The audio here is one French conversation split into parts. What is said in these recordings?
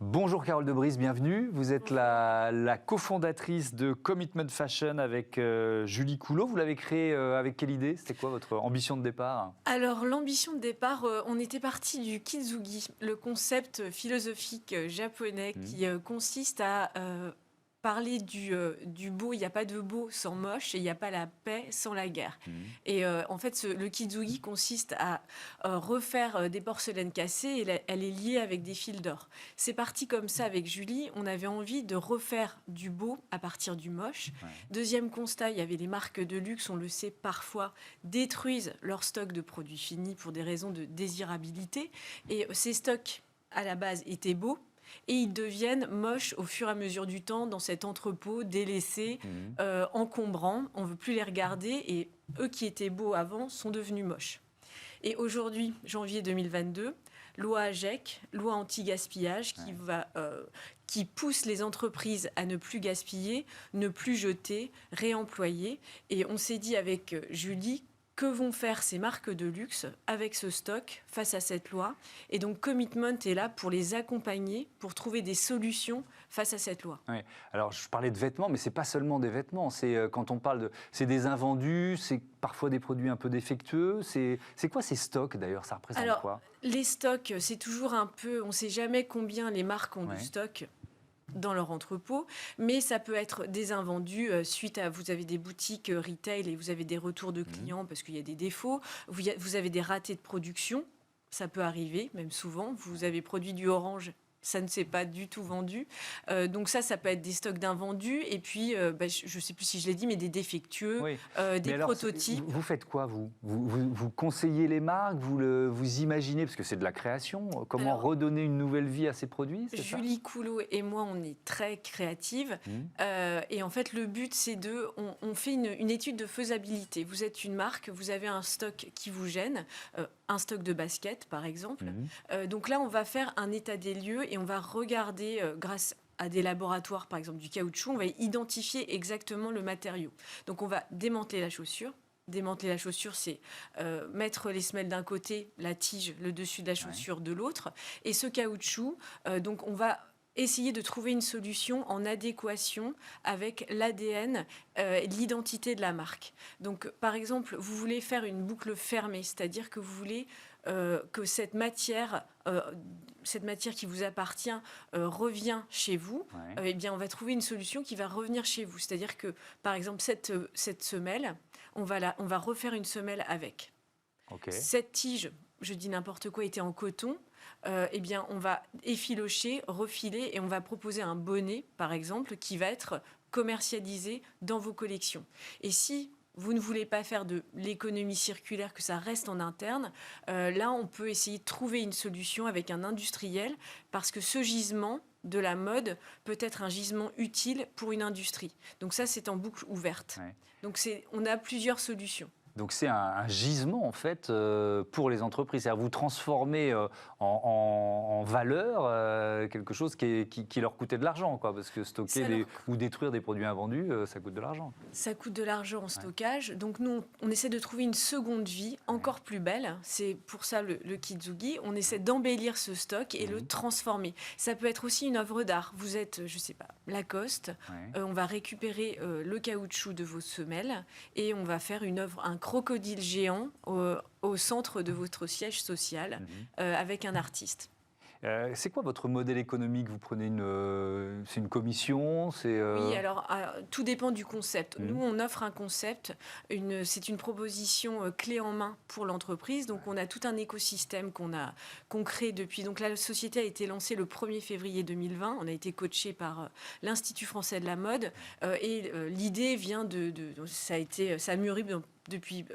Bonjour Carole Debris, bienvenue. Vous êtes la cofondatrice de Commitment Fashion avec Julie Coulot. Vous l'avez créé avec quelle idée? C'était quoi votre ambition de départ? Alors l'ambition de départ, on était parti du Kitsugi, le concept philosophique japonais qui consiste à parler du beau. Il n'y a pas de beau sans moche et il n'y a pas la paix sans la guerre. Et en fait, le Kitsugi consiste à refaire des porcelaines cassées et elle est liée avec des fils d'or. C'est parti comme ça avec Julie. On avait envie de refaire du beau à partir du moche. Ouais. Deuxième constat, il y avait les marques de luxe, on le sait, parfois détruisent leur stock de produits finis pour des raisons de désirabilité. Et ces stocks, à la base, étaient beaux. Et ils deviennent moches au fur et à mesure du temps dans cet entrepôt délaissé, encombrant. On ne veut plus les regarder et eux qui étaient beaux avant sont devenus moches. Et aujourd'hui, janvier 2022, loi AGEC, loi anti-gaspillage, qui pousse les entreprises à ne plus gaspiller, ne plus jeter, réemployer. Et on s'est dit avec Julie, que vont faire ces marques de luxe avec ce stock face à cette loi? Et donc, Commitment est là pour les accompagner, pour trouver des solutions face à cette loi. Oui. Alors, je parlais de vêtements, mais ce n'est pas seulement des vêtements. Quand on parle c'est des invendus, c'est parfois des produits un peu défectueux. C'est quoi ces stocks, d'ailleurs? Ça représente quoi? Les stocks, c'est toujours un peu... On ne sait jamais combien les marques ont de stock dans leur entrepôt, mais ça peut être des invendus suite à... Vous avez des boutiques retail et vous avez des retours de clients parce qu'il y a des défauts. Vous avez des ratés de production, ça peut arriver, même souvent. Vous avez produit du orange, ça ne s'est pas du tout vendu. Donc ça peut être des stocks d'invendus. Et puis, je ne sais plus si je l'ai dit, mais des défectueux, des prototypes. Vous faites quoi, vous conseillez les marques, vous imaginez, parce que c'est de la création, comment redonner une nouvelle vie à ces produits? Julie Coulot et moi, on est très créatives. Et en fait, le but, c'est on fait une étude de faisabilité. Vous êtes une marque, vous avez un stock qui vous gêne, un stock de baskets, par exemple. Donc là, on va faire un état des lieux et on va regarder, grâce à des laboratoires, par exemple du caoutchouc, on va identifier exactement le matériau. Donc on va démanteler la chaussure. Démanteler la chaussure, c'est mettre les semelles d'un côté, la tige, le dessus de la chaussure de l'autre. Et ce caoutchouc, donc on va essayer de trouver une solution en adéquation avec l'ADN, l'identité de la marque. Donc, par exemple, vous voulez faire une boucle fermée, c'est-à-dire que vous voulez que cette matière qui vous appartient revient chez vous. Eh bien, on va trouver une solution qui va revenir chez vous. C'est-à-dire que, par exemple, cette semelle, on va refaire une semelle avec. Cette tige, je dis n'importe quoi, était en coton. Eh bien, on va effilocher, refiler et on va proposer un bonnet, par exemple, qui va être commercialisé dans vos collections. Et si vous ne voulez pas faire de l'économie circulaire, que ça reste en interne, là, on peut essayer de trouver une solution avec un industriel, parce que ce gisement de la mode peut être un gisement utile pour une industrie. Donc ça, c'est en boucle ouverte. Donc on a plusieurs solutions. Donc c'est un gisement en fait pour les entreprises. C'est-à-dire vous transformez en valeur quelque chose qui leur coûtait de l'argent, quoi, parce que stocker ou détruire des produits invendus, ça coûte de l'argent. Ça coûte de l'argent en stockage. Donc nous, on essaie de trouver une seconde vie encore plus belle. C'est pour ça le Kitsugi. On essaie d'embellir ce stock et le transformer. Ça peut être aussi une œuvre d'art. Vous êtes, je sais pas, Lacoste. On va récupérer le caoutchouc de vos semelles et on va faire une œuvre, un crocodile géant au centre de votre siège social avec un artiste. C'est quoi votre modèle économique? Vous prenez c'est une commission? Oui, alors tout dépend du concept. Nous, on offre un concept, c'est une proposition clé en main pour l'entreprise. Donc, on a tout un écosystème qu'on crée depuis. Donc, la société a été lancée le 1er février 2020. On a été coaché par l'Institut français de la mode. Et l'idée vient ça a mûri depuis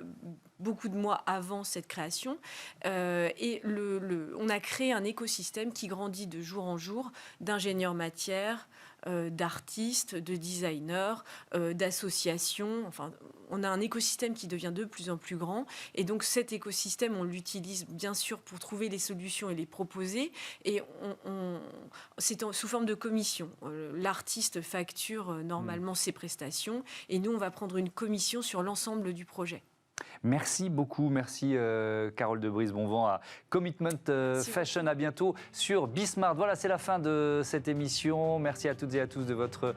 beaucoup de mois avant cette création. Et on a créé un écosystème qui grandit de jour en jour d'ingénieurs matières, d'artistes, de designers, d'associations. Enfin, on a un écosystème qui devient de plus en plus grand. Et donc, cet écosystème, on l'utilise bien sûr pour trouver les solutions et les proposer. Et c'est sous forme de commission. L'artiste facture normalement ses prestations. Et nous, on va prendre une commission sur l'ensemble du projet. Merci beaucoup, merci Carole de Brise. Bon vent à Commitment Fashion. À bientôt sur Bismart. Voilà, c'est la fin de cette émission. Merci à toutes et à tous de votre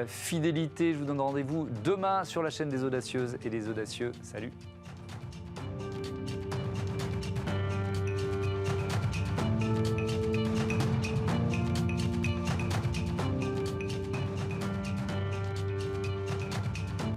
fidélité. Je vous donne rendez-vous demain sur la chaîne des Audacieuses et des Audacieux. Salut.